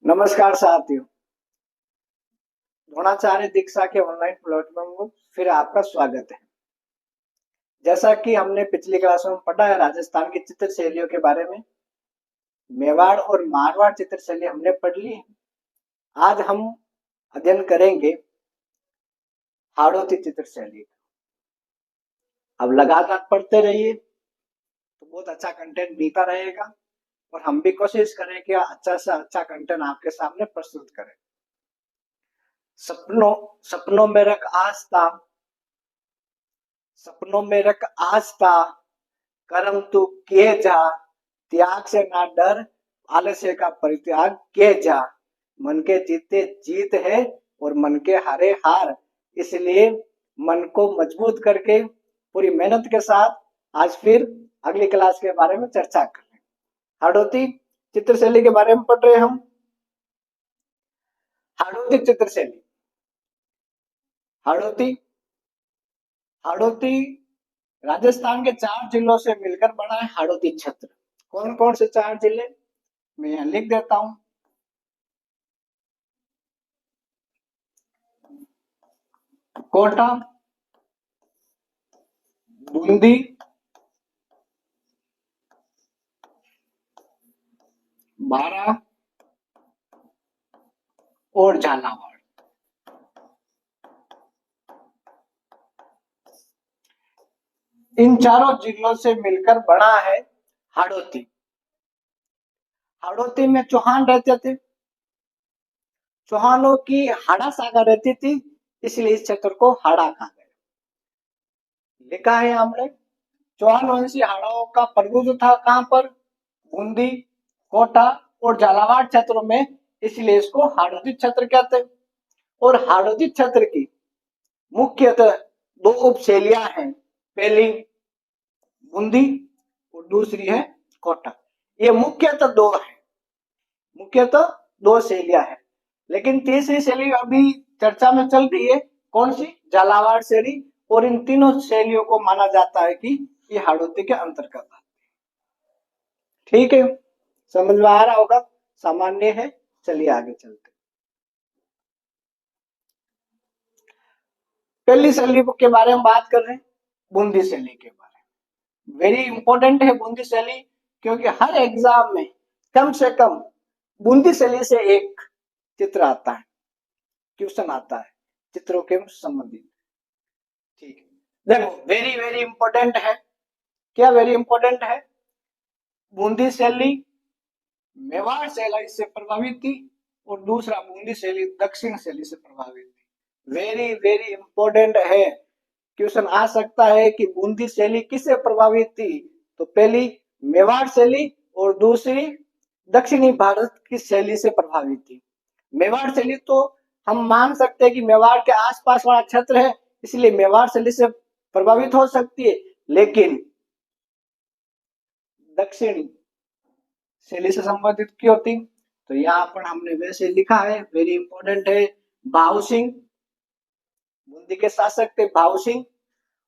नमस्कार साथियों। द्रोणाचार्य दीक्षा के ऑनलाइन प्लेटफॉर्म में फिर आपका स्वागत है। जैसा कि हमने पिछली क्लास में पढ़ा है राजस्थान की चित्र शैलियों के बारे में, मेवाड़ और मारवाड़ चित्र शैली हमने पढ़ ली है। आज हम अध्ययन करेंगे हाड़ौती चित्र शैली। अब लगातार पढ़ते रहिए तो बहुत अच्छा कंटेंट मिलता रहेगा और हम भी कोशिश करें कि अच्छा से अच्छा कंटेंट आपके सामने प्रस्तुत करें। सपनों सपनों में रख आस्था, सपनों में रख आस्था, कर्म तू किए जा, त्याग से ना डर, आलस्य का परित्याग किए जा। मन के जीते जीत है और मन के हारे हार। इसलिए मन को मजबूत करके पूरी मेहनत के साथ आज फिर अगली क्लास के बारे में चर्चा करें। हाड़ौती चित्रशैली के बारे में पढ़ रहे हम। हाड़ौती चित्रशैली, हाड़ौती हाड़ौती राजस्थान के 4 जिलों से मिलकर बना है हाड़ौती क्षेत्र। कौन कौन से 4 जिले मैं यहाँ लिख देता हूं। कोटा, बूंदी, बारा और झालावाड़। इन चारों जिलों से मिलकर बना है हाड़ौती। हाड़ौती में चौहान रहते थे। चौहानों की हाड़ा सागा रहती थी, इसलिए इस क्षेत्र को हाड़ा कहा गया। लिखा है हमने चौहान वंशी हाड़ाओं का प्रभुत्व था कहां पर, बूंदी, कोटा और झालावाड़ क्षेत्रों में, इसलिए इसको हाड़ौती क्षेत्र कहते हैं। और हाड़ौती क्षेत्र की मुख्यतः 2 उपशैलियां हैं। पहली बूंदी और दूसरी है कोटा। ये मुख्यतः 2 है, मुख्यतः 2 शैलियां हैं। लेकिन तीसरी शैली अभी चर्चा में चल रही है, कौन सी, झालावाड़ शैली। और इन तीनों शैलियों को माना जाता है कि ये हाड़ौती के अंतर्गत है। ठीक है, समझ में आ रहा होगा, सामान्य है। चलिए आगे चलते। पहली शैली के बारे में बात कर रहे हैं, बूंदी शैली के बारे में। वेरी इंपॉर्टेंट है बूंदी शैली, क्योंकि हर एग्जाम में कम से कम बूंदी शैली से एक चित्र आता है, क्वेश्चन आता है चित्रों के संबंधित। ठीक है, देखो वेरी वेरी इंपॉर्टेंट है। क्या वेरी इंपॉर्टेंट है? बूंदी शैली मेवाड़ शैली से प्रभावित थी और दूसरा बूंदी शैली दक्षिण शैली से प्रभावित थी। वेरी वेरी इंपॉर्टेंट है। क्वेश्चन आ सकता है कि बूंदी शैली किससे प्रभावित थी, तो पहली मेवाड़ शैली और दूसरी दक्षिणी भारत की शैली से प्रभावित थी। मेवाड़ शैली तो हम मान सकते हैं कि मेवाड़ के आसपास वाला क्षेत्र है, इसलिए मेवाड़ शैली से प्रभावित हो सकती है। लेकिन दक्षिणी शैली से संबंधित क्यों होती, तो यहाँ पर हमने वैसे लिखा है, वेरी इंपॉर्टेंट है। भाऊ सिंह, बूंदी के शासक थे भाऊ सिंह,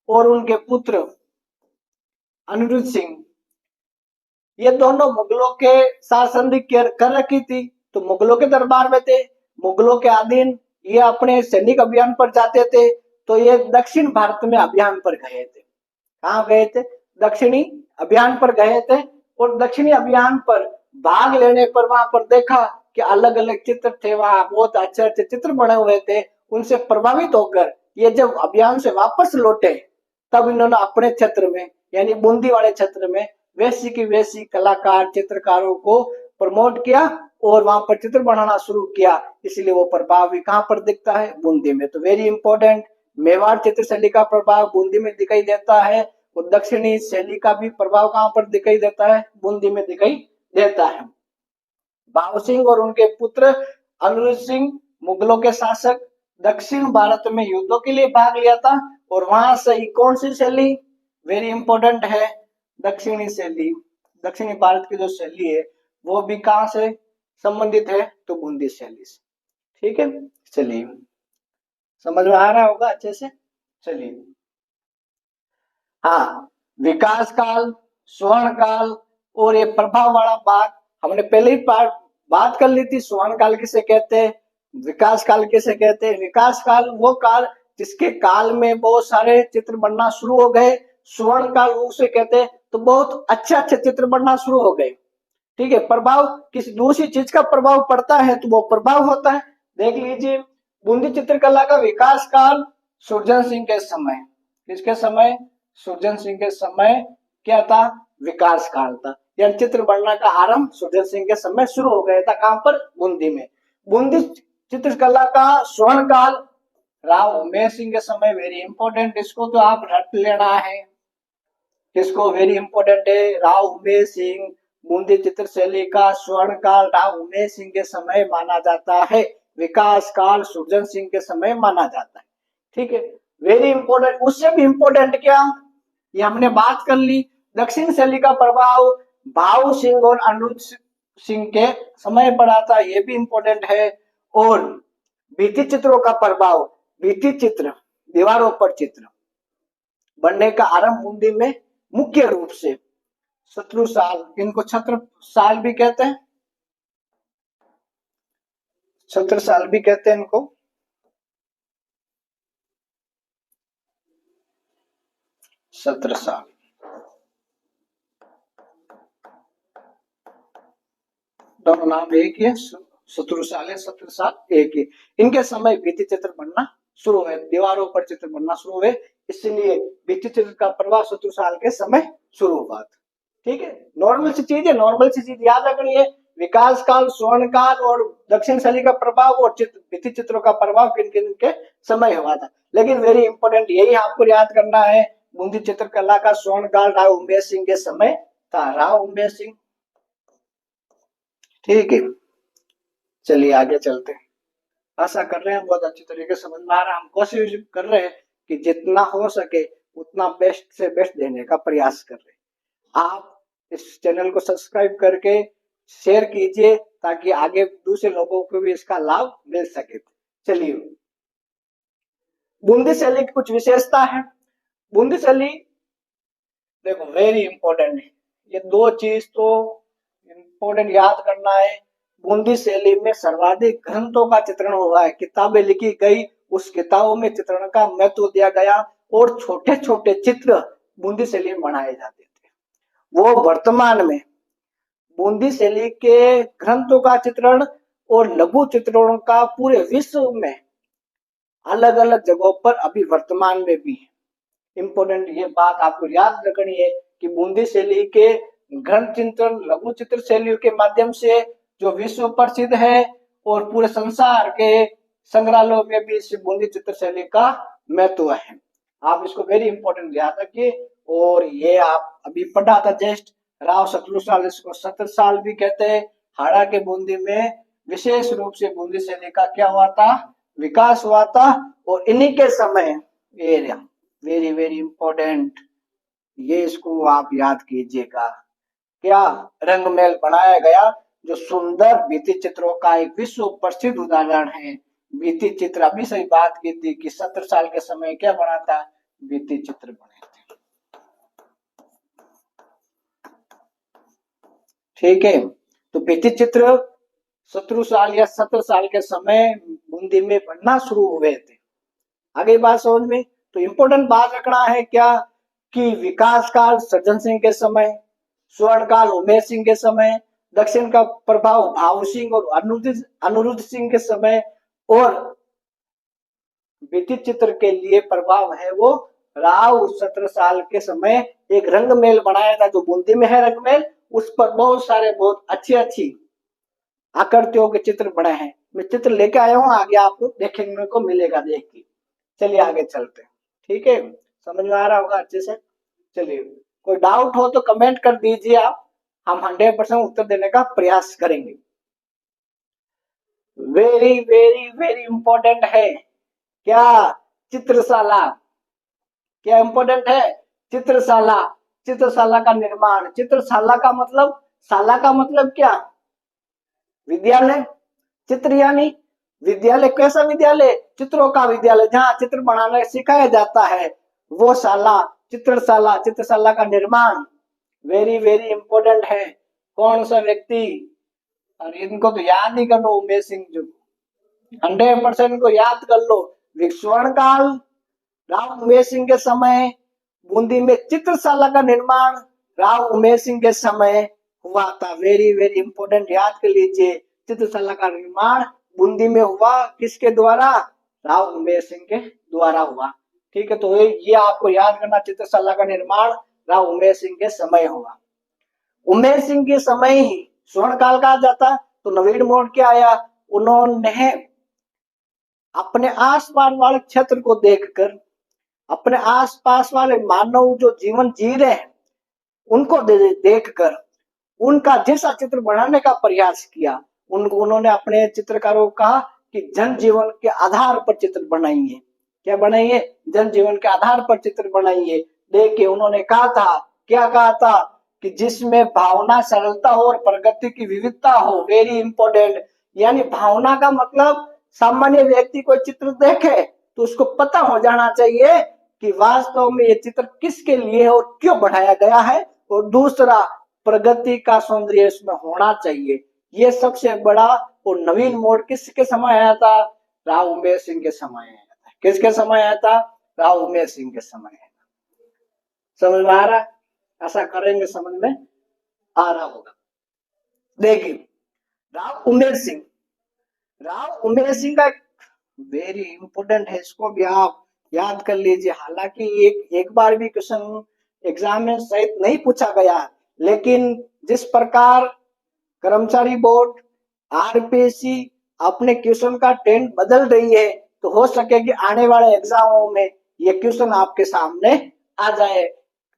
और उनके पुत्र अनिरुद्ध सिंह, ये दोनों मुगलों के साथ संधि कर रखी थी, तो मुगलों के दरबार में थे, मुगलों के अधीन ये अपने सैनिक अभियान पर जाते थे। तो ये दक्षिण भारत में अभियान पर गए थे। कहाँ गए थे? दक्षिणी अभियान पर गए थे। और दक्षिणी अभियान पर भाग लेने पर वहां पर देखा कि अलग अलग चित्र थे, वहां बहुत अच्छे अच्छे चित्र बने हुए थे। उनसे प्रभावित होकर ये जब अभियान से वापस लौटे, तब इन्होंने अपने क्षेत्र में यानी बूंदी वाले क्षेत्र में वैसी की वैसी कलाकार चित्रकारों को प्रमोट किया और वहां पर चित्र बनाना शुरू किया। इसलिए वो प्रभाव भी कहां पर दिखता है? बूंदी में। तो वेरी इंपॉर्टेंट, मेवाड़ चित्र शैली का प्रभाव बूंदी में दिखाई देता है और दक्षिणी शैली का भी प्रभाव कहां पर दिखाई देता है? बूंदी में दिखाई देता है। भाऊ सिंह और उनके पुत्र अनिरुद्ध सिंह मुगलों के शासक, दक्षिण भारत में युद्धों के लिए भाग लिया था। और वहां से कौन सी शैली वेरी इंपॉर्टेंट है? दक्षिणी शैली। दक्षिणी भारत की जो शैली है वो भी कहां से संबंधित है? तो बूंदी शैली से। ठीक है, चलिए समझ में आ रहा होगा अच्छे से। चलिए, हाँ, विकास काल, स्वर्ण काल और ये प्रभाव वाला भाग हमने पहले ही बात कर ली थी स्वर्ण काल किसे कहते हैं, विकास काल किसे कहते हैं। विकास काल वो काल जिसके काल में बहुत सारे चित्र बनना शुरू हो गए, स्वर्ण काल उसे कहते हैं तो बहुत अच्छे अच्छे चित्र बनना शुरू हो गए। ठीक है, प्रभाव किसी दूसरी चीज का प्रभाव पड़ता है तो वो प्रभाव होता है। देख लीजिए, बूंदी चित्रकला का विकास काल सुरजन सिंह के समय, किसके समय, सुरजन सिंह के समय क्या था, विकास काल था। यह चित्र बनने का आरंभ सुरजन सिंह के समय शुरू हो गया था। कहां पर, बूंदी में। बूंदी चित्रकला का स्वर्ण काल राव उमेश सिंह के समय, वेरी इंपॉर्टेंट, इसको तो आप रट लेना है, किसको, वेरी इंपॉर्टेंट है, राव उमेश सिंह। बूंदी चित्र शैली का स्वर्ण काल राव उमेश सिंह के समय माना जाता है, विकास काल सुरजन सिंह के समय माना जाता है। ठीक है, वेरी इंपॉर्टेंट। उससे भी इंपॉर्टेंट क्या, ये हमने बात कर ली। दक्षिण शैली का प्रभाव भाव सिंह और अनुज सिंह के समय पड़ा था, ये भी इंपॉर्टेंट है। और भित्ति चित्रों का प्रभाव, भित्ति चित्र, दीवारों पर चित्र बनने का आरंभ बूंदी में मुख्य रूप से शत्रु साल, इनको छत्र साल भी कहते हैं, छत्र साल भी कहते हैं इनको। सत्र साल, दोनों नाम एक ही है, शत्रु साल है, सत्र साल एक ही। इनके समय भित्ति चित्र बनना शुरू हुए, दीवारों पर चित्र बनना शुरू हुए, इसलिए भित्ति चित्र का प्रभाव शत्रु साल के समय शुरू हुआ था। ठीक है, नॉर्मल सी चीज है, नॉर्मल सी चीज याद रखनी है। विकास काल, स्वर्ण काल और दक्षिण शैली का प्रभाव और भित्ति चित्रों का प्रभाव किन किन के समय हुआ था। लेकिन वेरी इंपॉर्टेंट यही आपको याद करना है, बूंदी चित्रकला का स्वर्ण काल राव उमेश सिंह के समय था, राव उमेश सिंह। ठीक है, चलिए आगे चलते हैं। आशा कर रहे हैं बहुत अच्छी तरीके से समझ में आ रहा है। हम कोशिश कर रहे हैं कि जितना हो सके उतना बेस्ट से बेस्ट देने का प्रयास कर रहे हैं। आप इस चैनल को सब्सक्राइब करके शेयर कीजिए ताकि आगे दूसरे लोगों को भी इसका लाभ मिल सके। चलिए, बूंदी शैली की कुछ विशेषता है। बूंदी शैली देखो वेरी इंपॉर्टेंट है, ये दो चीज तो इंपॉर्टेंट याद करना है। बूंदी शैली में सर्वाधिक ग्रंथों का चित्रण हुआ है, किताबें लिखी गई, उस किताबों में चित्रण का महत्व दिया गया और छोटे छोटे चित्र बूंदी शैली में बनाए जाते थे। वो वर्तमान में बूंदी शैली के ग्रंथों का चित्रण और लघु चित्रणों का पूरे विश्व में अलग अलग जगहों पर अभी वर्तमान में भी इंपॉर्टेंट ये बात आपको याद रखनी है कि बूंदी शैली के ग्रंथ चित्रण लघु चित्र शैलियों के माध्यम से जो विश्व प्रसिद्ध है और पूरे संसार के संग्रहालयों में भी इस बूंदी चित्र शैली का महत्व है। आप इसको वेरी इंपॉर्टेंट याद रखिए। और ये आप अभी पढ़ा था जस्ट, राव शत्रु साल, इसको सत्र साल भी कहते हैं। हाड़ा के बूंदी में विशेष रूप से बूंदी शैली का क्या हुआ था, विकास हुआ था। और इन्हीं के समय एरिया वेरी वेरी इंपॉर्टेंट, ये इसको आप याद कीजिएगा, क्या रंगमहल बनाया गया जो सुंदर भित्ति चित्रों का एक विश्व प्रसिद्ध उदाहरण है। भित्ति चित्र, अभी सही बात की थी कि 17 साल के समय क्या बना था, भित्ति चित्र बने थे। ठीक है, तो भित्ति चित्र 17 साल या 17 साल के समय बूंदी में बनना शुरू हुए थे। आगे बात समझ में, तो इंपॉर्टेंट बात रखना है क्या कि विकास काल सज्जन सिंह के समय, स्वर्ण काल उमेश सिंह के समय, दक्षिण का प्रभाव भाव सिंह और अनुरुद्ध सिंह के समय, और भित्ति चित्र के लिए प्रभाव है वो राव 17 साल के समय एक रंगमहल बनाया था जो बूंदी में है रंगमहल, उस पर बहुत सारे बहुत अच्छी अच्छी आकृतियों के चित्र बने हैं। मैं चित्र लेके आया हूँ, आगे आपको देखने को मिलेगा देख के। चलिए आगे चलते हैं। ठीक है, समझ में आ रहा होगा अच्छे से। चलिए, कोई डाउट हो तो कमेंट कर दीजिए आप, हम 100% उत्तर देने का प्रयास करेंगे। वेरी वेरी वेरी इंपॉर्टेंट है क्या, चित्रशाला, क्या इंपॉर्टेंट है, चित्रशाला। चित्रशाला का निर्माण, चित्रशाला का मतलब, शाला का मतलब क्या, विद्यालय। चित्र यानी विद्यालय, कैसा विद्यालय, चित्रों का विद्यालय, जहाँ चित्र बनाना सिखाया जाता है वो शाला, चित्रशाला। चित्रशाला का निर्माण वेरी वेरी इंपॉर्टेंट है। कौन सा व्यक्ति और इनको तो याद ही कर लो, उमेश सिंह जो 100% को याद कर लो। स्वर्ण काल राव उमेश सिंह के समय, बूंदी में चित्रशाला का निर्माण राव उमेश सिंह के समय हुआ था। वेरी वेरी इंपॉर्टेंट, याद कर लीजिए। चित्रशाला का निर्माण बूंदी में हुआ, किसके द्वारा? राव उमेश सिंह के द्वारा हुआ। ठीक है, तो ये आपको याद करना, चित्रशाला का निर्माण राव उमेश सिंह के समय हुआ। उमेश सिंह के समय ही स्वर्ण काल कहा जाता। तो नवीन मोड़ क्या आया? उन्होंने अपने आसपास वाले क्षेत्र को देखकर, अपने आसपास वाले मानव जो जीवन जी रहे हैं उनको देखकर उनका जैसा चित्र बनाने का प्रयास किया। उन्होंने अपने चित्रकारों को कहा कि जनजीवन के आधार पर चित्र बनाइए। क्या बनाइए? जनजीवन के आधार पर चित्र बनाइए। देखिए उन्होंने कहा था, क्या कहा था? कि जिसमें भावना, सरलता और प्रगति की विविधता हो। वेरी इंपॉर्टेंट, यानी भावना का मतलब सामान्य व्यक्ति कोई चित्र देखे तो उसको पता हो जाना चाहिए कि वास्तव में ये चित्र किसके लिए है और क्यों बढ़ाया गया है। और दूसरा, प्रगति का सौंदर्य इसमें होना चाहिए। ये सबसे बड़ा और नवीन मोड़ किसके समय आया था? राव उमेश सिंह के समय आया था। किसके समय आया था? राव उमेश सिंह के समय आया था। समझ में आ रहा? ऐसा करेंगे समझ में आ रहा होगा। देखिए राव उमेश सिंह, राव उमेश सिंह का वेरी इंपॉर्टेंट है, इसको भी आप याद कर लीजिए। हालांकि एक बार भी क्वेश्चन एग्जाम में सहित नहीं पूछा गया, लेकिन जिस प्रकार कर्मचारी बोर्ड, आरपीएससी अपने क्वेश्चन का ट्रेंड बदल रही है, तो हो सके कि आने वाले एग्जामों में ये क्वेश्चन आपके सामने आ जाए।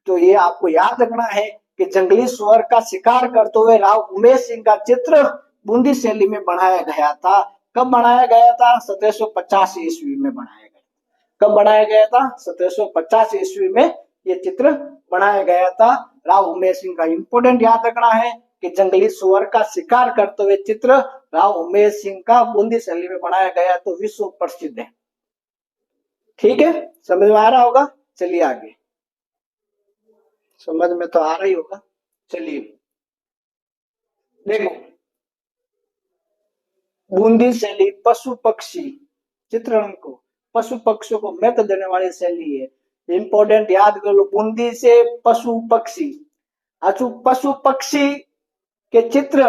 तो ये आपको याद रखना है कि जंगली सुअर का शिकार करते हुए राव उमेश सिंह का चित्र बूंदी शैली में बनाया गया था। कब बनाया गया था? 1750 ईस्वी में बनाया गया। कब बनाया गया था? 1750 ईस्वी में ये चित्र बनाया गया था राव उमेश सिंह का। इंपोर्टेंट याद रखना है कि जंगली सुअर का शिकार करते हुए चित्र राव उमेश सिंह का बूंदी शैली में बनाया गया, तो विश्व प्रसिद्ध है। ठीक है, समझ में आ रहा होगा। चलिए आगे, समझ में तो आ रही होगा। चलिए देखो, बूंदी शैली पशु पक्षी चित्रण को, पशु पक्षियों को महत्व देने वाली शैली है। इंपॉर्टेंट याद कर लो, बूंदी से पशु पक्षी। अच्छा, पशु पक्षी के चित्र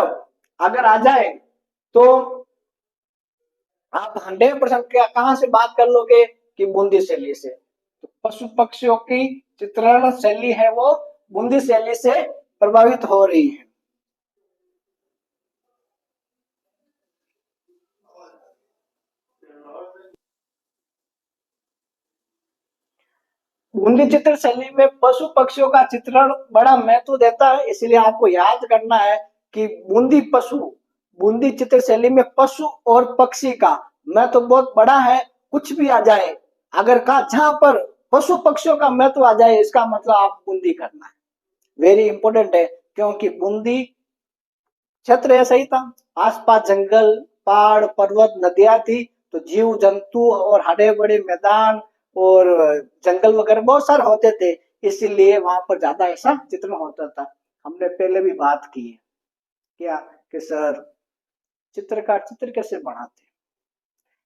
अगर आ जाए तो आप 100% कहां से बात कर लोगे? कि बूंदी शैली से। तो पशु पक्षियों की चित्रण शैली है वो बूंदी शैली से प्रभावित हो रही है। बूंदी चित्र शैली में पशु पक्षियों का चित्रण बड़ा महत्व देता है, इसलिए आपको याद करना है कि बूंदी चित्र शैली में पशु और पक्षी का महत्व बहुत बड़ा है। कुछ भी आ जाए, अगर कहा जहां पर पशु पक्षियों का महत्व आ जाए, इसका मतलब आप बूंदी करना है। वेरी इंपॉर्टेंट है, क्योंकि बूंदी क्षेत्र ऐसा ही था, आसपास जंगल, पहाड़, पर्वत, नदियां थी, तो जीव जंतु और हरे बड़े मैदान और जंगल वगैरह बहुत सारे होते थे, इसीलिए वहां पर ज्यादा ऐसा चित्रण होता था। हमने पहले भी बात की है क्या कि सर चित्रकार चित्र कैसे बनाते हैं।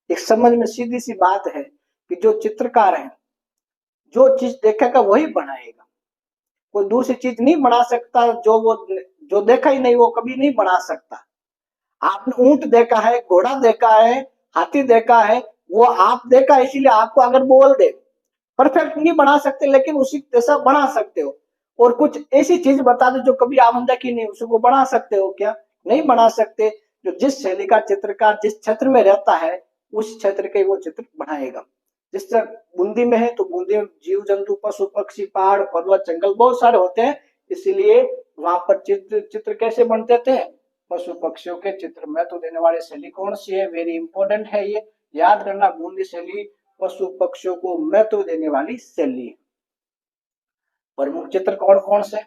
एक समझ में सीधी सी बात है कि जो चित्रकार है, जो चीज देखेगा वही बनाएगा, कोई दूसरी चीज नहीं बना सकता। जो देखा ही नहीं वो कभी नहीं बना सकता। आपने ऊंट देखा है, घोड़ा देखा है, हाथी देखा है, वो आप देखा, इसीलिए आपको अगर बोल दे परफेक्ट नहीं बना सकते, लेकिन उसी जैसा बना सकते हो। और कुछ ऐसी चीज बता दो जो कभी आपने देखी नहीं, उसको बना सकते हो क्या? नहीं बना सकते। जो जिस शैली का चित्रकार जिस क्षेत्र में रहता है, उस क्षेत्र के वो चित्र बनाएगा। जिस तरह बूंदी में है, तो बूंदी में जीव जंतु, पशु पक्षी, पहाड़, पर्वत, जंगल बहुत सारे होते हैं, इसीलिए वहां पर चित्र कैसे बनते थे? पशु पक्षियों के चित्र महत्व देने वाली शैली कौन सी है? वेरी इंपॉर्टेंट है, ये याद करना। बूंदी शैली पशु पक्षियों को महत्व देने वाली शैली है। प्रमुख चित्र कौन कौन से?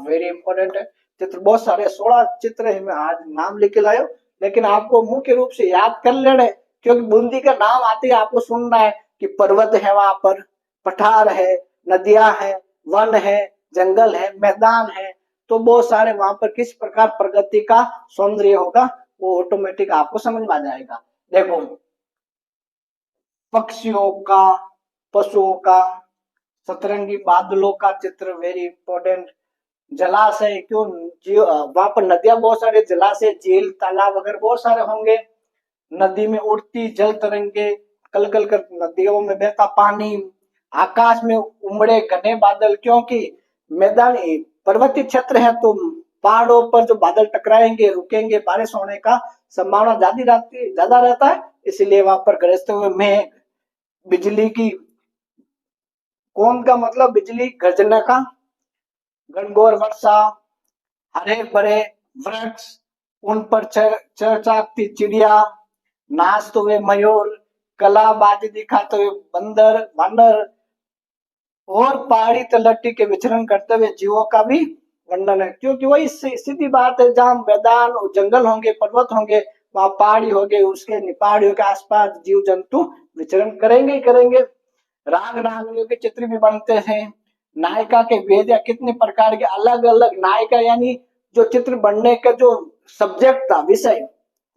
वेरी इंपॉर्टेंट है, चित्र बहुत सारे, 16 चित्र है, मैं आज नाम लिख के लाया, लेकिन आपको मुख्य रूप से याद कर लेना, क्योंकि बूंदी का नाम आते ही आपको सुनना है कि पर्वत है, वहां पर पठार है, नदियां है, वन है, जंगल है, मैदान है, तो बहुत सारे वहां पर किस प्रकार प्रगति का सौंदर्य होगा वो ऑटोमेटिक आपको समझ में आ जाएगा। देखो पक्षियों का, पशुओं का, सतरंगी बादलों का चित्र वेरी इंपॉर्टेंट। जलाशय, क्यों वहां पर नदियां बहुत सारे, जलाशय, झील, तालाब वगैरह बहुत सारे होंगे। नदी में उड़ती जल तरंगे, कल कल कर नदियों में बहता पानी, आकाश में उमड़े घने बादल, क्योंकि मैदानी पर्वतीय क्षेत्र है तो पहाड़ों पर जो बादल टकराएंगे, रुकेंगे, बारिश होने का संभावना ज्यादा रहता है, इसलिए वहां पर गरजते हुए मेघ, बिजली की, कौन का मतलब बिजली गर्जना का, घनघोर वर्षा, हरे भरे वृक्ष, उन पर चहचहाती चिड़िया, नाचते हुए मयूर, कलाबाजी दिखाते हुए बंदर बांदर, और पहाड़ी तलहटी के विचरण करते हुए जीवों का भी वर्णन है। क्योंकि वही सीधी बात है, जहाँ मैदान और जंगल होंगे, पर्वत होंगे, वहां पहाड़ी होंगे, उसके पहाड़ियों के आसपास जीव जंतु विचरण करेंगे ही करेंगे। राग रागनियों के चित्र भी बनते हैं। नायिका के भेद या कितने प्रकार के अलग अलग नायिका, यानी जो चित्र बनने का जो सब्जेक्ट था, विषय,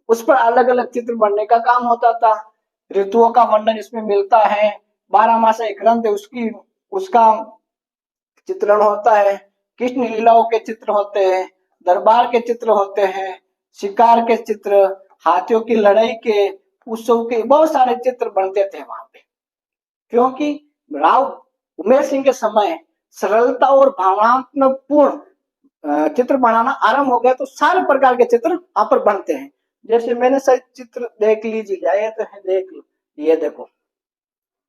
उस पर अलग अलग चित्र बनने का काम होता था। ऋतुओं का वर्णन इसमें मिलता है। 12 मास एक ग्रंथ है, उसका चित्रण होता है। कृष्ण लीलाओं के चित्र होते हैं, दरबार के चित्र होते हैं, शिकार के चित्र, हाथियों की लड़ाई के, उत्सव के, बहुत सारे चित्र बनते थे वहां पे। क्योंकि राव उमेर सिंह के समय सरलता और भावनात्मक पूर्ण चित्र बनाना आरंभ हो गया, तो सारे प्रकार के चित्र वहां पर बनते हैं। जैसे मैंने सही चित्र देख लीजिए, आए तो है, देख लो, ये देखो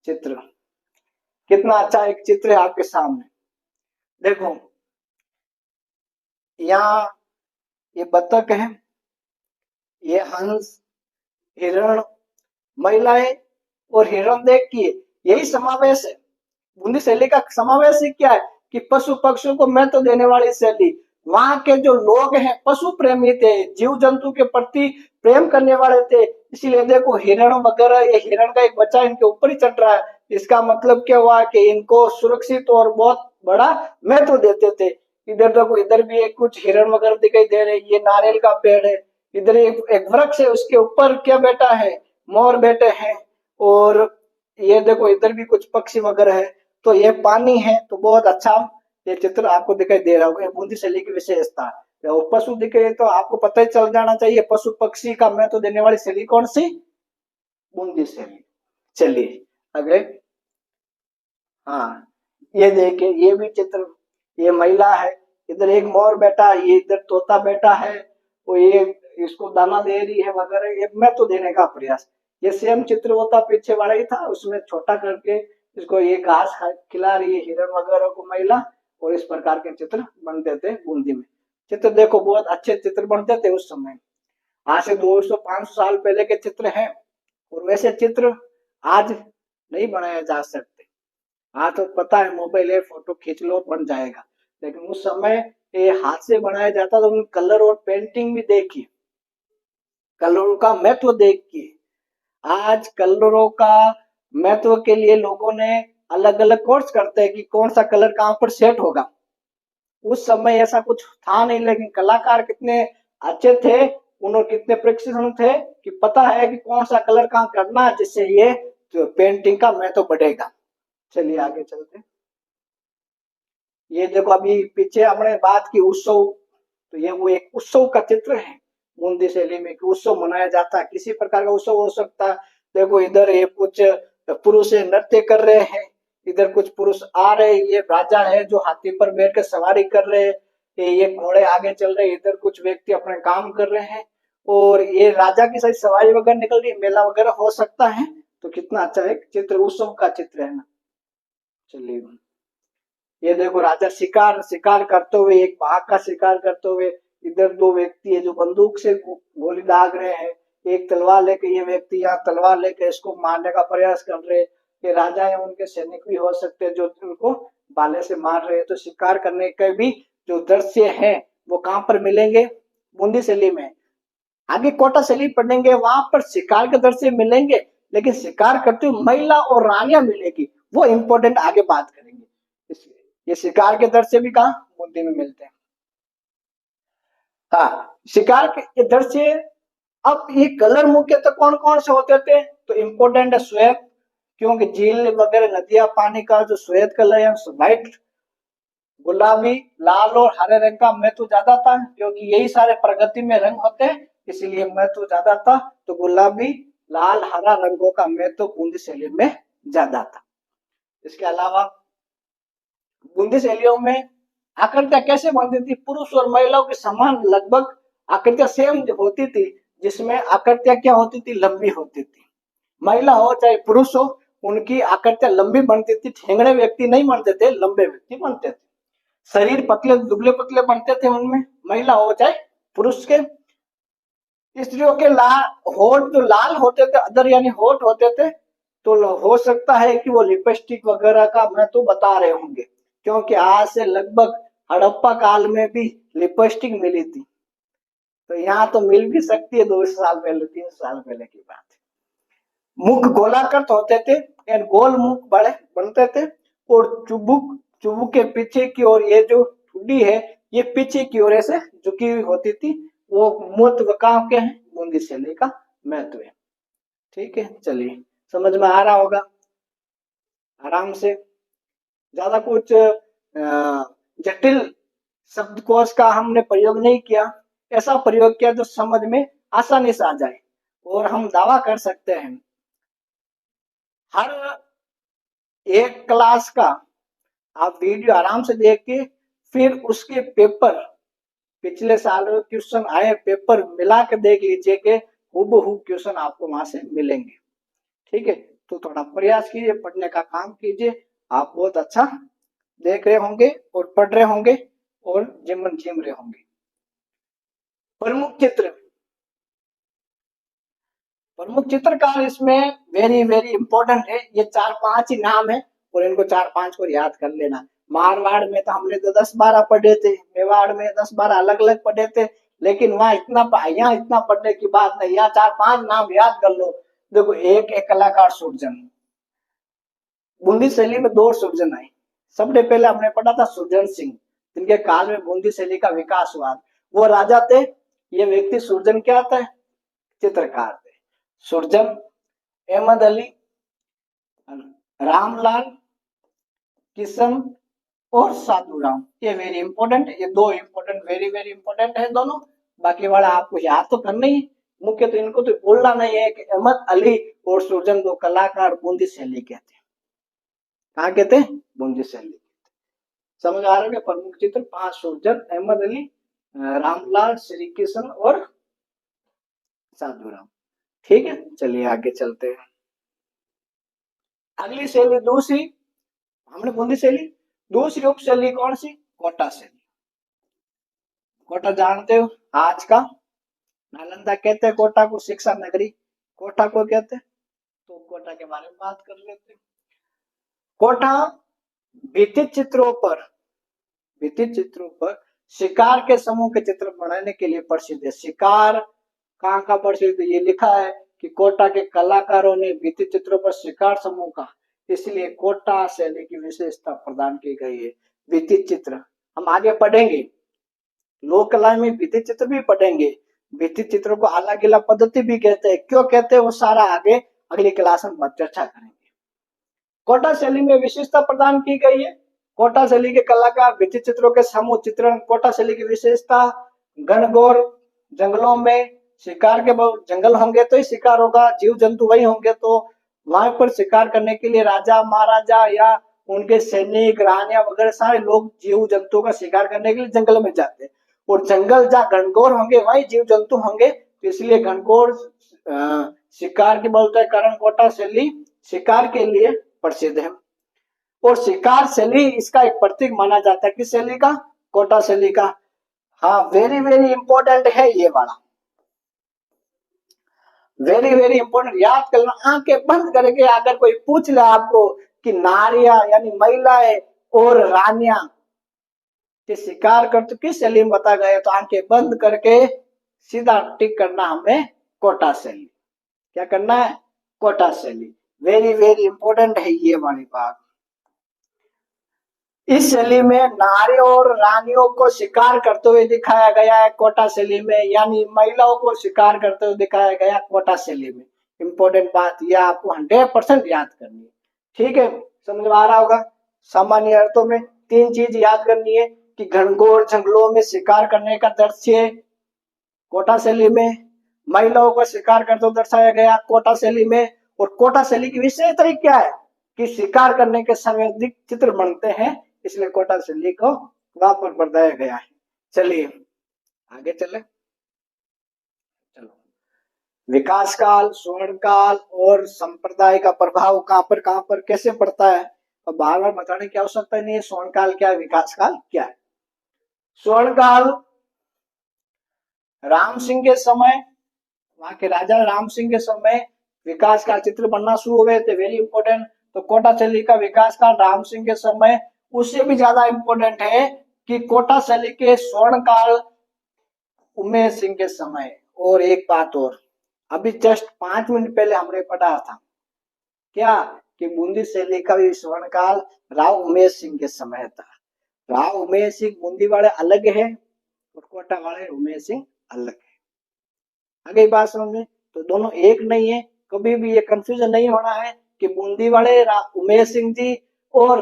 चित्र, कितना अच्छा एक चित्र है आपके सामने। देखो यहाँ ये बतख है, ये हंस, हिरण, महिलाएं और हिरण, देखिए यही समावेश है। बूंदी शैली का समावेश ही क्या है कि पशु पक्षियों को महत्व देने वाली शैली। वहां के जो लोग हैं पशु प्रेमी थे, जीव जंतु के प्रति प्रेम करने वाले थे। इसीलिए देखो हिरण वगैरह, ये हिरण का एक बच्चा इनके ऊपर ही चढ़ रहा है, इसका मतलब क्या हुआ कि इनको सुरक्षित और बहुत बड़ा महत्व देते थे। इधर देखो, इधर भी एक कुछ हिरण वगैरह दिखाई दे रहे, ये नारियल का पेड़ है। इधर एक वृक्ष है, उसके ऊपर क्या बैठा है, मोर बैठे हैं। और ये देखो इधर भी कुछ पक्षी वगैरह है। तो ये पानी है, तो बहुत अच्छा ये चित्र आपको दिखाई दे रहा होगा। बूंदी शैली की विशेषता है। और पशु दिख रहे तो आपको पता ही चल जाना चाहिए पशु पक्षी का महत्व देने वाली शैली कौन सी, बूंदी शैली। चलिए अगले। हाँ ये देखिए, ये भी चित्र, ये महिला है, इधर एक मोर बैठा है, ये इधर तोता बैठा है, वो ये इसको दाना दे रही है वगैरह, ये महत्व देने का प्रयास। ये सेम चित्र होता पीछे वाला ही था, उसमें छोटा करके इसको ये घास खिला रही है हिरण वगैरह को महिला, और इस प्रकार के चित्र बनते थे बूंदी में। चित्र देखो बहुत अच्छे चित्र बनते थे उस समय। आज से 200-500 साल पहले के चित्र हैं, और वैसे चित्र आज नहीं बनाए जा सकते। हाँ तो पता है मोबाइल है, फोटो खींच लो बन जाएगा, लेकिन उस समय ये हाथ से बनाया जाता तो उन कलर और पेंटिंग भी देखिए, कलरों का महत्व देखिए। आज कलरों का महत्व के लिए लोगों ने अलग अलग कोर्स करते हैं कि कौन सा कलर कहाँ पर सेट होगा। उस समय ऐसा कुछ था नहीं, लेकिन कलाकार कितने अच्छे थे, उन्होंने कितने प्रशिक्षण थे कि पता है कि कौन सा कलर कहाँ करना है, जिससे ये जो पेंटिंग का महत्व बढ़ेगा। चलिए आगे चलते हैं। ये देखो अभी पीछे हमने बात की उत्सव, तो ये वो एक उत्सव का चित्र है बूंदी शैली में कि उत्सव मनाया जाता है, किसी प्रकार का उत्सव हो सकता है। देखो इधर ये कुछ पुरुष नृत्य कर रहे हैं, इधर कुछ पुरुष आ रहे हैं, ये राजा है जो हाथी पर बैठकर सवारी कर रहे हैं, ये घोड़े आगे चल रहे हैं, इधर कुछ व्यक्ति अपने काम कर रहे हैं, और ये राजा की सही सवारी वगैरह निकल रही है, मेला वगैरह हो सकता है। तो कितना अच्छा एक चित्र, उत्सव का चित्र है ना। चलिए ये देखो राजा शिकार शिकार करते हुए, एक बाघ का शिकार करते हुए, इधर दो व्यक्ति है जो बंदूक से गोली दाग रहे हैं, एक तलवार लेके, ये व्यक्ति यहाँ तलवार लेके इसको मारने का प्रयास कर रहे हैं। ये राजा है, उनके सैनिक भी हो सकते हैं जो उनको भाले से मार रहे हैं। तो शिकार करने के भी जो दृश्य है वो कहाँ पर मिलेंगे, बूंदी शैली में। आगे कोटा शैली पढ़ेंगे, वहां पर शिकार के दृश्य मिलेंगे, लेकिन शिकार करते हुए महिला और रानियां मिलेगी, वो इंपॉर्टेंट आगे बात करेंगे। ये शिकार के दृश्य भी कहाँ, बूंदी में मिलते हैं। हाँ, शिकार के इधर से अब ये कलर मुख्यतः कौन कौन से होते थे, तो इम्पोर्टेंट है श्वेत, क्योंकि झील वगैरह नदियां पानी का जो श्वेत कलर है व्हाइट, गुलाबी, लाल और हरे रंग का महत्व ज्यादा था, क्योंकि यही सारे प्रकृति में रंग होते हैं, इसलिए महत्व ज्यादा था। तो गुलाबी, लाल, हरा रंगों का महत्व बूंदी शैली में ज्यादा था। इसके अलावा बूंदी शैलियों में आकृतियां कैसे बनती थी, पुरुष और महिलाओं के समान लगभग आकृतियां सेम होती थी, जिसमें आकृतियां क्या होती थी, लंबी होती थी। महिला हो चाहे पुरुष हो, उनकी आकृतियां लंबी बनती थी, ठेंगड़े व्यक्ति नहीं बनते थे, लंबे व्यक्ति बनते थे। शरीर पतले दुबले पतले बनते थे उनमें, महिला हो चाहे पुरुष के। स्त्रियों के लाल होठ जो लाल होते थे, अदर यानी होठ होते थे, तो हो सकता है कि वो लिपस्टिक वगैरह का मैं तो बता रहे होंगे, क्योंकि आज से लगभग हड़प्पा काल में भी लिपस्टिक मिली थी, तो यहाँ तो मिल भी सकती है 200 साल पहले 300 साल पहले की बात है। मुख गोलाकृत होते थे, यानी गोल मुख बड़े बनते थे, और चुबुक चुबुक के पीछे की ओर ये जो ठुड्डी है ये पीछे की ओर ऐसे झुकी हुई होती थी। वो महत्व कहाँ के हैं, बूंदी शैली का महत्व है। ठीक है, चलिए समझ में आ रहा होगा आराम से, ज्यादा कुछ जटिल शब्दकोश का हमने प्रयोग नहीं किया, ऐसा प्रयोग किया जो समझ में आसानी से आ जाए। और हम दावा कर सकते हैं हर एक क्लास का आप वीडियो आराम से देख के फिर उसके पेपर, पिछले साल क्वेश्चन आए पेपर मिला के देख लीजिए कि हूबहू क्वेश्चन आपको वहां से मिलेंगे। ठीक है, तो थोड़ा प्रयास कीजिए, पढ़ने का काम कीजिए, आप बहुत अच्छा देख रहे होंगे और पढ़ रहे होंगे और जीवन जीम रहे होंगे। प्रमुख चित्र, प्रमुख चित्रकार इसमें वेरी वेरी इंपॉर्टेंट है। ये 4-5 ही नाम है और इनको 4-5 को याद कर लेना। मारवाड़ में तो हमने तो 10-12 पढ़े थे, मेवाड़ में 10-12 अलग अलग पढ़े थे, लेकिन वहां यहाँ इतना पढ़ने की बात नहीं, यहाँ 4-5 नाम याद कर लो। देखो, एक कलाकार सुरजन, बूंदी शैली में 2 सुरजन आए। सबसे पहले हमने पढ़ा था सुरजन सिंह, जिनके काल में बूंदी शैली का विकास हुआ। वो राजा थे, ये व्यक्ति सुरजन क्या थे, चित्रकार थे। सुरजन, अहमद अली, रामलाल, किशन और साधुराम, ये वेरी इंपॉर्टेंट, ये 2 इंपॉर्टेंट, वेरी वेरी इंपॉर्टेंट है दोनों। बाकी वाला आपको याद तो करना ही, मुख्य तो इनको तो बोलना नहीं है कि अहमद अली और सुरजन 2 कलाकार बूंदी शैली के थे। कहाँ कहते हैं, बूंदी शैली। समझ आ रहा है, प्रमुख चित्र 5 सुरजन, अहमद अली, रामलाल, श्री किशन और साधुराम। ठीक है, चलिए आगे चलते हैं। अगली शैली दूसरी, हमने बूंदी शैली, दूसरी उप शैली कौन सी, कोटा शैली। कोटा जानते हो, आज का नालंदा कहते हैं कोटा को, शिक्षा नगरी कोटा को कहते हैं। तो कोटा के बारे में बात कर लेते हैं। कोटा भित्ति चित्रों पर शिकार के समूह के चित्र बनाने के लिए प्रसिद्ध है। शिकार कहाँ का प्रसिद्ध, ये लिखा है कि कोटा के कलाकारों ने भित्ति चित्रों पर शिकार समूह का, इसलिए कोटा शैली की विशेषता प्रदान की गई है। भित्ति चित्र हम आगे पढ़ेंगे, लोक कला में भित्ति चित्र भी पढ़ेंगे। भित्ति चित्रों को आला पद्धति भी कहते हैं, क्यों कहते हैं वो सारा आगे अगली क्लास में चर्चा करेंगे। कोटा शैली में विशेषता प्रदान की गई है। कोटा शैली के कलाकार भित्ति चित्रों के समूह चित्रण। कोटा शैली की विशेषता, घनघोर जंगलों में शिकार के जंगल होंगे तो ही शिकार होगा, जीव जंतु वही होंगे, तो वहां पर शिकार करने के लिए राजा महाराजा या उनके सैनिक रानियां वगैरह सारे लोग जीव जंतु का शिकार करने के लिए जंगल में जाते हैं। और जंगल जहाँ घनघोर होंगे वही जीव जंतु होंगे, तो इसलिए घनघोर शिकार के बोलते कारण कोटा शैली शिकार के लिए प्रसिद्ध है। और शिकार शैली इसका एक प्रतीक माना जाता है, किस शैली का, कोटा शैली का। हाँ, वेरी वेरी इंपॉर्टेंट है ये वाला, वेरी वेरी इंपॉर्टेंट, याद करना। आंखें बंद करके अगर कोई पूछ ले आपको कि नारियां यानी महिलाएं और रानियां के शिकार कर तो किस शैली में बता गए, तो आंखें बंद करके सीधा टिक करना हमें कोटा शैली। क्या करना है, कोटा शैली। वेरी वेरी इंपॉर्टेंट है ये वाली बात। इस शैली में नारियों और रानियों को शिकार करते हुए दिखाया गया है कोटा शैली में, यानी महिलाओं को शिकार करते हुए दिखाया गया कोटा शैली में। इंपॉर्टेंट बात यह आपको 100% याद करनी है। ठीक है, समझ में आ रहा होगा। सामान्य अर्थों में 3 चीज याद करनी है कि घनघोर जंगलों में शिकार करने का दृश्य कोटा शैली में, महिलाओं को शिकार करते हुए दर्शाया गया कोटा शैली में, और कोटा शैली की विशेषता क्या है कि शिकार करने के समय अधिक चित्र बनते हैं, इसलिए कोटा शैली को वहां पर बताया गया है। चलिए आगे चले। चलो, विकास काल, स्वर्ण काल और संप्रदाय का प्रभाव कहां पर कैसे पड़ता है, तो बार बार बताने की आवश्यकता नहीं है। स्वर्ण काल क्या है, विकास काल क्या है। स्वर्ण काल राम सिंह के समय, वहां के राजा राम सिंह के समय विकास का चित्र बनना शुरू हुए थे। Very important. तो कोटा शैली का विकास काल राम सिंह के समय, उससे भी ज्यादा इंपॉर्टेंट है कि कोटा शैली के स्वर्ण काल उमेश सिंह के समय। और एक बात और, अभी जस्ट 5 मिनट पहले हमने पढ़ा था क्या कि बूंदी शैली का भी स्वर्ण काल राव उमेश सिंह के समय था। राव उमेश सिंह बूंदी वाले अलग है और कोटा वाले उमेश सिंह अलग है। आगे बात समझ में, तो दोनों एक नहीं है। कभी भी ये कंफ्यूजन नहीं होना है कि बूंदी वाले उमेश सिंह जी और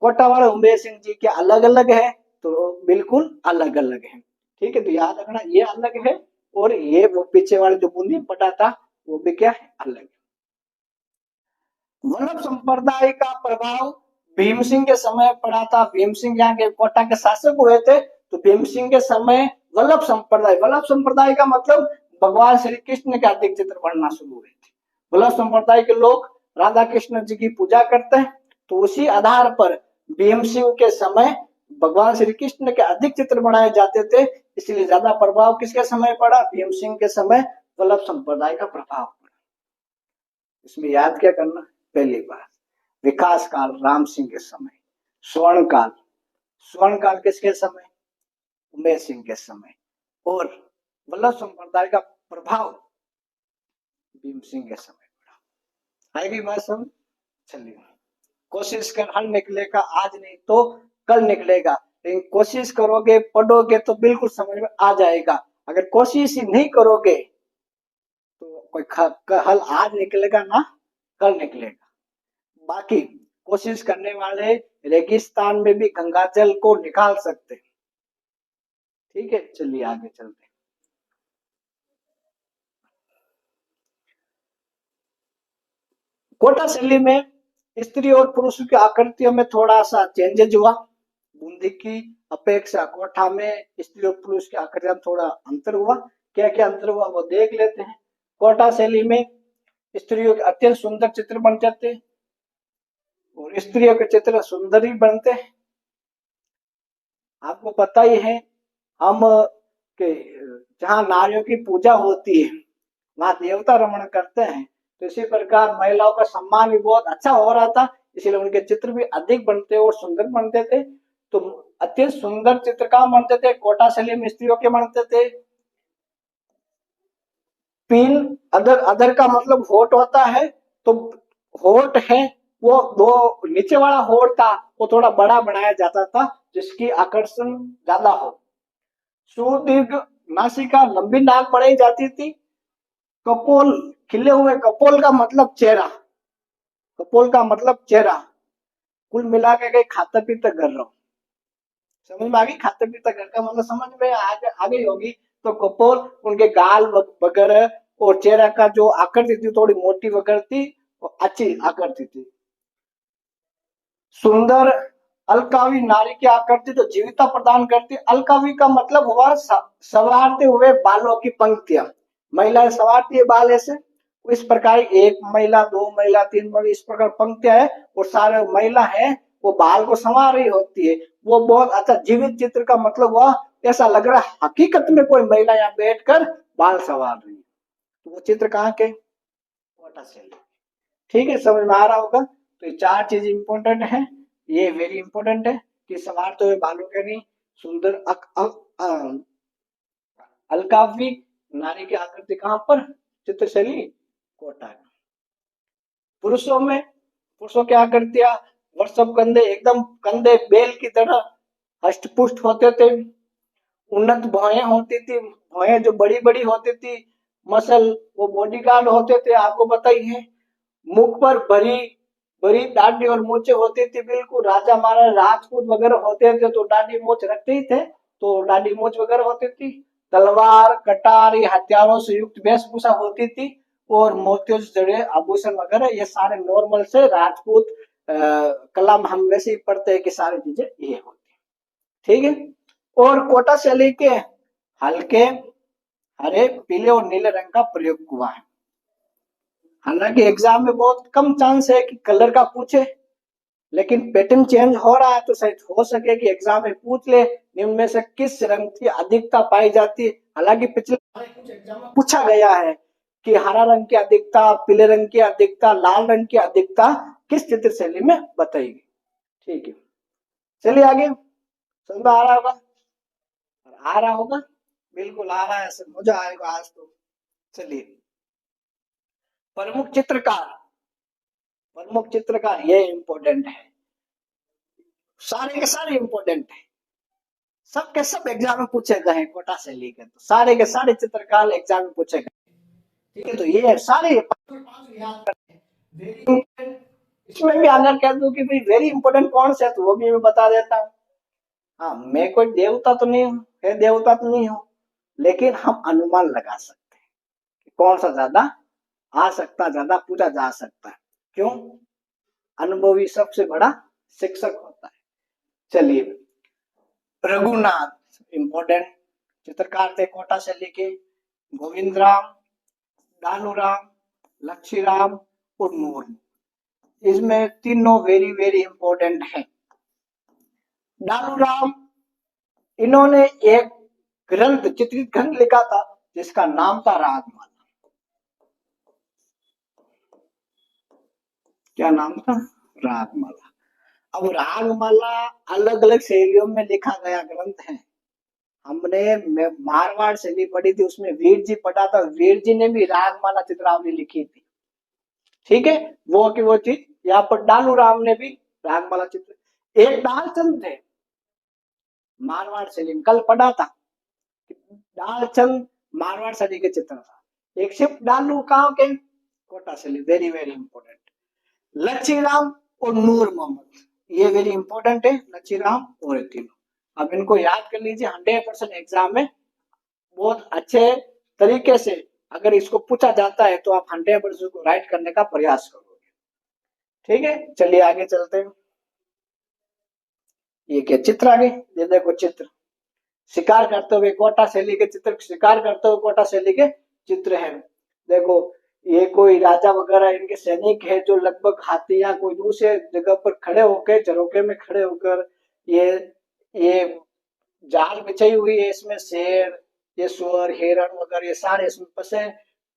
कोटा वाले उमेश सिंह जी क्या अलग अलग है, तो बिल्कुल अलग अलग है। ठीक है, तो याद रखना ये अलग है और ये वो पीछे वाले जो बूंदी पटा था वो भी क्या है, अलग है। वल्लभ संप्रदाय का प्रभाव भीम सिंह के समय पड़ा था। भीम सिंह यहाँ के कोटा के शासक हुए थे, तो भीम सिंह के समय वल्लभ संप्रदाय का मतलब भगवान श्री कृष्ण के अधिक चित्र बनना शुरू हुए थे। वल्लभ संप्रदाय के लोग राधा कृष्ण जी की पूजा करते हैं, तो उसी आधार पर भीम सिंह के समय भगवान श्री कृष्ण के अधिक चित्र बनाए जाते थे, इसलिए ज्यादा प्रभाव किसके समय पड़ा, भीम सिंह के समय वल्लभ संप्रदाय का प्रभाव पड़ा। इसमें याद क्या करना, पहली बात विकास काल राम सिंह के समय, स्वर्ण काल किसके समय, उमेश सिंह के समय, और वल्लभ संप्रदाय का प्रभाव भीम सिंह के समय पड़ा। आएगी बात समझ। चलिए, कोशिश कर, हल निकलेगा आज नहीं तो कल निकलेगा, लेकिन कोशिश करोगे पढ़ोगे तो बिल्कुल समझ में आ जाएगा। अगर कोशिश ही नहीं करोगे तो कोई हल आज निकलेगा ना कल निकलेगा। बाकी कोशिश करने वाले रेगिस्तान में भी गंगा जल को निकाल सकते। ठीक है, चलिए आगे चलते हैं। कोटा शैली में स्त्री और पुरुष की आकृतियों में थोड़ा सा चेंजेज हुआ। बूंदी की अपेक्षा कोठा में स्त्री और पुरुष की आकृतियों में थोड़ा अंतर हुआ। क्या क्या अंतर हुआ वो देख लेते हैं। कोटा शैली में स्त्रियों के अत्यंत सुंदर चित्र बन जाते हैं और स्त्रियों के चित्र सुंदर ही बनते हैं। आपको पता ही है हम के जहाँ नारियों की पूजा होती है वहां देवता रमण करते हैं, तो इसी प्रकार महिलाओं का सम्मान भी बहुत अच्छा हो रहा था, इसलिए उनके चित्र भी अधिक बनते और सुंदर बनते थे। तो अत्यंत सुंदर चित्र कहाँ बनते थे, कोटा शैली में स्त्रियों के बनते थे। पीन अदर अदर का मतलब होठ होता है, तो होठ है वो दो, नीचे वाला होठ था वो थोड़ा बड़ा बनाया जाता था जिसकी आकर्षण ज्यादा हो। सुदीर्घ नासिका, लंबी नाक बनाई जाती थी। कपोल, खिले हुए कपोल का मतलब चेहरा, कपोल का मतलब चेहरा। कुल मिला के खाते पीते घर रहो, समझ में आ गई। खाते पीते घर का मतलब समझ में आ गई होगी। तो कपोल, उनके गाल वगैरह और चेहरा का जो आकृति थी थोड़ी मोटी वगैरह थी और अच्छी आकृति थी। सुंदर अलकावी, नारी की आकृति तो जीविता प्रदान करती। अलकावी का मतलब हुआ संवारते हुए बालों की पंक्तियां। महिलाएं संवारती है बाल ऐसे, इस प्रकार एक महिला, दो महिला, तीन महिला, इस प्रकार पंक्तियां है और सारे महिला है वो बाल को संवार रही होती है। वो बहुत अच्छा जीवित चित्र का मतलब हुआ ऐसा लग रहा है हकीकत में कोई महिला यहाँ बैठकर बाल संवार रही है। तो वो चित्र कहाँ के, कोटा शैली। ठीक है, समझ में आ रहा होगा। तो ये 4 चीज इंपॉर्टेंट है, ये वेरी इंपॉर्टेंट है कि संवारते हुए बालों के नहीं, सुंदर अलकाव्य, नारी की आकृति कहाँ पर, चित्रशैली कोटा। पुरुषों में, पुरुषों की आकृतियां और सब कंधे एकदम कंधे बैल की तरह हष्ट पुष्ट होते थे, उन्नत भौहें होती थी, भौहें जो बड़ी बड़ी होती थी, मसल वो बॉडीगार्ड होते थे, आपको पता ही है। मुख पर भरी भरी दाढ़ी और मूछें होती थी, बिल्कुल राजा महाराजा राजपूत वगैरह होते थे तो दाढ़ी मूछ रखते ही थे, तो दाढ़ी मूछ वगैरह होती थी। तलवार कटार ये हथियारों से युक्त वेशभूषा होती थी, और मोतियों से जड़े आभूषण वगैरह ये सारे नॉर्मल से राजपूत कला हम वैसे ही पढ़ते हैं कि सारी चीजें ये होती है, ठीक है। और कोटा शैली के हल्के हरे पीले और नीले रंग का प्रयोग हुआ है। हालांकि एग्जाम में बहुत कम चांस है कि कलर का पूछे, लेकिन पैटर्न चेंज हो रहा है तो शायद हो सके कि एग्जाम में पूछ ले निम्न में से किस रंग की अधिकता पाई जाती है। हालांकि पिछले कुछ एग्जाम में पूछा गया है कि हरा रंग की अधिकता, पीले रंग की अधिकता, लाल रंग की अधिकता किस चित्र शैली में बताएगी, ठीक है। चलिए आगे, समझ में आ रहा होगा, आ रहा होगा, बिल्कुल आ रहा है, मजा आएगा आज तो। चलिए, प्रमुख चित्रकार, प्रमुख चित्रकार ये इंपॉर्टेंट है, सारे के सारे इंपॉर्टेंट है, सब के सब एग्जाम में पूछे गए हैं कोटा से लेकर, तो सारे के सारे चित्रकार एग्जाम में पूछे गए, ठीक है। तो ये सारे याद करते हैं, वेरी इंपॉर्टेंट। इसमें भी अगर कह दूं कि भाई वेरी इंपॉर्टेंट कौन सा है तो वो भी मैं बता देता हूँ। हाँ, मैं कोई देवता तो नहीं हूँ, देवता तो नहीं हूँ, लेकिन हम अनुमान लगा सकते हैं कि कौन सा ज्यादा आ सकता, ज्यादा पूछा जा सकता है। क्यों? अनुभवी सबसे बड़ा शिक्षक होता है। चलिए, रघुनाथ इंपॉर्टेंट चित्रकार थे कोटा से लेके, गोविंद राम, दानूराम, लक्ष्मीराम और नूर, इसमें तीनों वेरी वेरी इंपॉर्टेंट है। दानूराम, इन्होंने एक ग्रंथ, चित्रित ग्रंथ लिखा था जिसका नाम था रागमाला। क्या नाम था? रागमाला। अब रागमाला अलग अलग शैलियों में लिखा गया ग्रंथ है। हमने मारवाड़ शैली पढ़ी थी, उसमें वीर जी पढ़ा था, वीर जी ने भी रागमाला चित्रावली लिखी थी, ठीक है। वो की वो चीज यहाँ पर डालू राम ने भी रागमाला चित्र, एक डालचंद थे मारवाड़ शैली में, कल पढ़ा था डालचंद मारवाड़ शैली के चित्र था। एक सिर्फ डालू कहाँ के? कोटा शैली, वेरी वेरी इंपॉर्टेंट। लच्छी राम और नूर मोहम्मद, ये वेरी इंपॉर्टेंट है, लच्छी राम और तीनों। अब इनको याद कर लीजिए, 100% एग्जाम में बहुत अच्छे तरीके से अगर इसको पूछा जाता है तो आप 100% को राइट करने का प्रयास करोगे, ठीक है। चलिए आगे चलते हैं। ये क्या चित्र आगे, ये देखो चित्र, शिकार करते हुए कोटा शैली के चित्र, शिकार करते हुए कोटा शैली के चित्र है। देखो, ये कोई राजा वगैरह इनके सैनिक है जो लगभग हाथी या कोई दूसरे जगह पर खड़े होकर, झरोके में खड़े होकर, ये जाल बिछाई हुई है, इसमें शेर, ये सुअर, हिरण वगैरह ये सारे इसमें फंसे,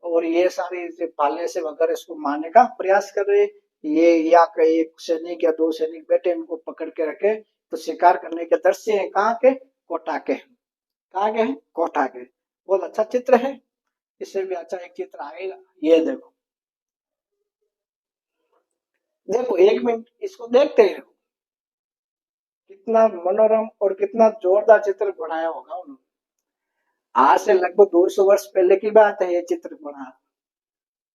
और ये सारी भाले से वगैरह इसको मारने का प्रयास कर रहे। ये या एक सैनिक या दो सैनिक बैठे, इनको पकड़ के रखे, तो शिकार करने के दृश्य है कहाँ के? कोटा के। कहाँ के हैं? कोटा के। बहुत अच्छा चित्र है, इससे भी अच्छा एक चित्र आएगा, ये देखो, देखो एक मिनट इसको देखते ही रहो, कितना मनोरम और कितना जोरदार चित्र बनाया होगा उन्होंने। आज से लगभग 200 वर्ष पहले की बात है, ये चित्र बना,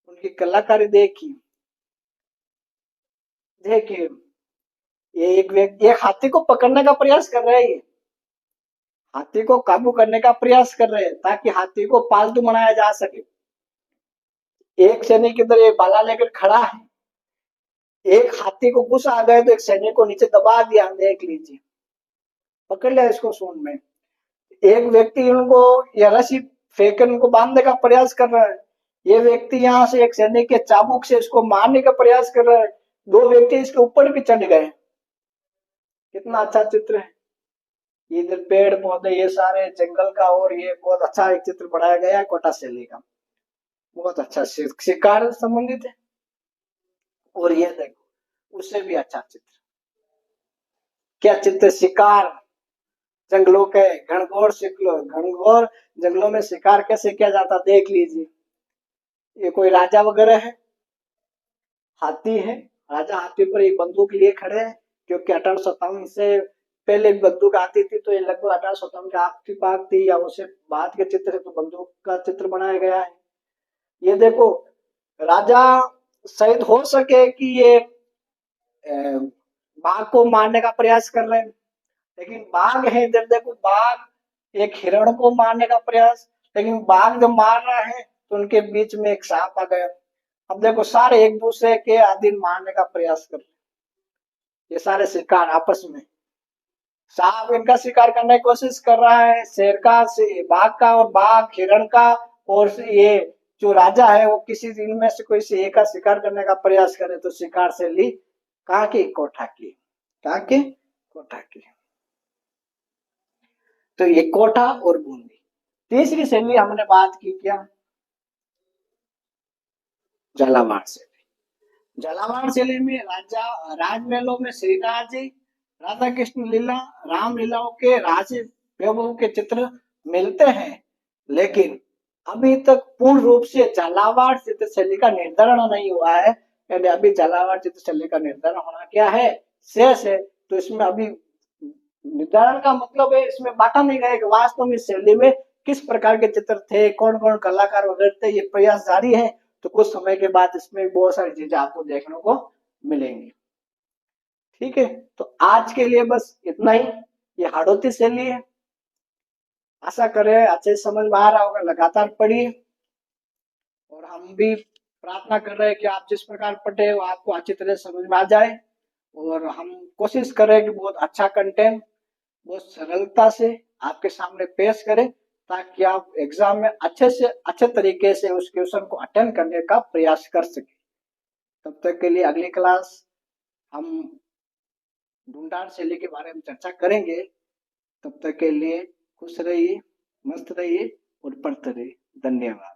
उनकी कलाकारी देखी, देखिए ये एक व्यक्ति एक हाथी को पकड़ने का प्रयास कर रहे हैं, हाथी को काबू करने का प्रयास कर रहे हैं ताकि हाथी को पालतू बनाया जा सके। एक सैनिक इधर एक भाला लेकर खड़ा है, एक हाथी को गुस्सा आ गया तो एक सैनिक को नीचे दबा दिया, देख लीजिए, पकड़ लिया इसको सूंड में। एक व्यक्ति उनको या रस्सी फेंक उनको बांधने का प्रयास कर रहा है, ये व्यक्ति यहाँ से एक सैनिक के चाबुक से इसको मारने का प्रयास कर रहा है, दो व्यक्ति इसके ऊपर भी चढ़ गए। कितना अच्छा चित्र है, इधर पेड़ पौधे, ये सारे जंगल का, और ये बहुत अच्छा एक चित्र बनाया गया है कोटा शैली का, बहुत अच्छा शिकार संबंधित है। और ये देखो उससे भी अच्छा चित्र, क्या चित्र, शिकार, जंगलों के घनघोर घनघोर जंगलों में शिकार कैसे किया जाता देख लीजिए। ये कोई राजा वगैरह है, हाथी है, राजा हाथी पर एक बंदूक लिए खड़े हैं, क्योंकि 1857 से पहले बंदूक आती थी, तो ये लगभग 1857 के आखिरी पाक थी या उससे बाद के चित्र है, तो बंदूक का चित्र बनाया गया है। ये देखो, राजा शहीद हो सके कि ये बाघ को मारने का प्रयास कर रहे हैं, लेकिन बाघ है इधर देखो, बाघ एक हिरण को मारने का प्रयास, लेकिन बाघ जब मार रहा है तो उनके बीच में एक सांप आ गया। अब देखो, सारे एक दूसरे के आदमी मारने का प्रयास कर रहे हैं, ये सारे शिकार आपस में। सांप इनका शिकार करने की कोशिश कर रहा है, शेर का, बाघ का, और बाघ हिरण का, और ये जो राजा है वो किसी इनमें से कोई से एक का शिकार करने का प्रयास करे, तो शिकार से ली कहाँ की, कोठा की, कहाँ की, कोठा की। तो ये कोठा और बूंदी। तीसरी शैली हमने बात की क्या, झालावाड़ शैली। झालावाड़ शैली में राजा राजमहलों में श्रीनाथ जी, राधा कृष्ण लीला, राम लीलाओं के राज वैभव के चित्र मिलते हैं, लेकिन अभी तक पूर्ण रूप से झालावाड़ चित्र शैली का निर्धारण नहीं हुआ है। यानी अभी झालावाड़ चित्र शैली का निर्धारण होना क्या है, शेष है। तो इसमें अभी निर्धारण का मतलब है, इसमें बांटा नहीं गया कि वास्तव में शैली में किस प्रकार के चित्र थे, कौन कौन कलाकार वगैरह थे, ये प्रयास जारी है। तो कुछ समय के बाद इसमें बहुत सारी चीजें आपको देखने को मिलेंगी। ठीक है, तो आज के लिए बस इतना ही। ये हाड़ौती शैली है, आशा करें अच्छे समझ में आ रहा होगा। लगातार पढ़िए, और हम भी प्रार्थना कर रहे हैं कि आप जिस प्रकार पढ़े वो आपको अच्छी तरह समझ में आ जाए, और हम कोशिश करें कि बहुत अच्छा कंटेंट बहुत सरलता से आपके सामने पेश करें, ताकि आप एग्जाम में अच्छे से अच्छे तरीके से उस क्वेश्चन को अटेंड करने का प्रयास कर सके। तब तक के लिए अगली क्लास हम ढूंढार शैली के बारे में चर्चा करेंगे। तब तक के लिए खुश रहिए, मस्त रहिए और पढ़ते रहिए। धन्यवाद।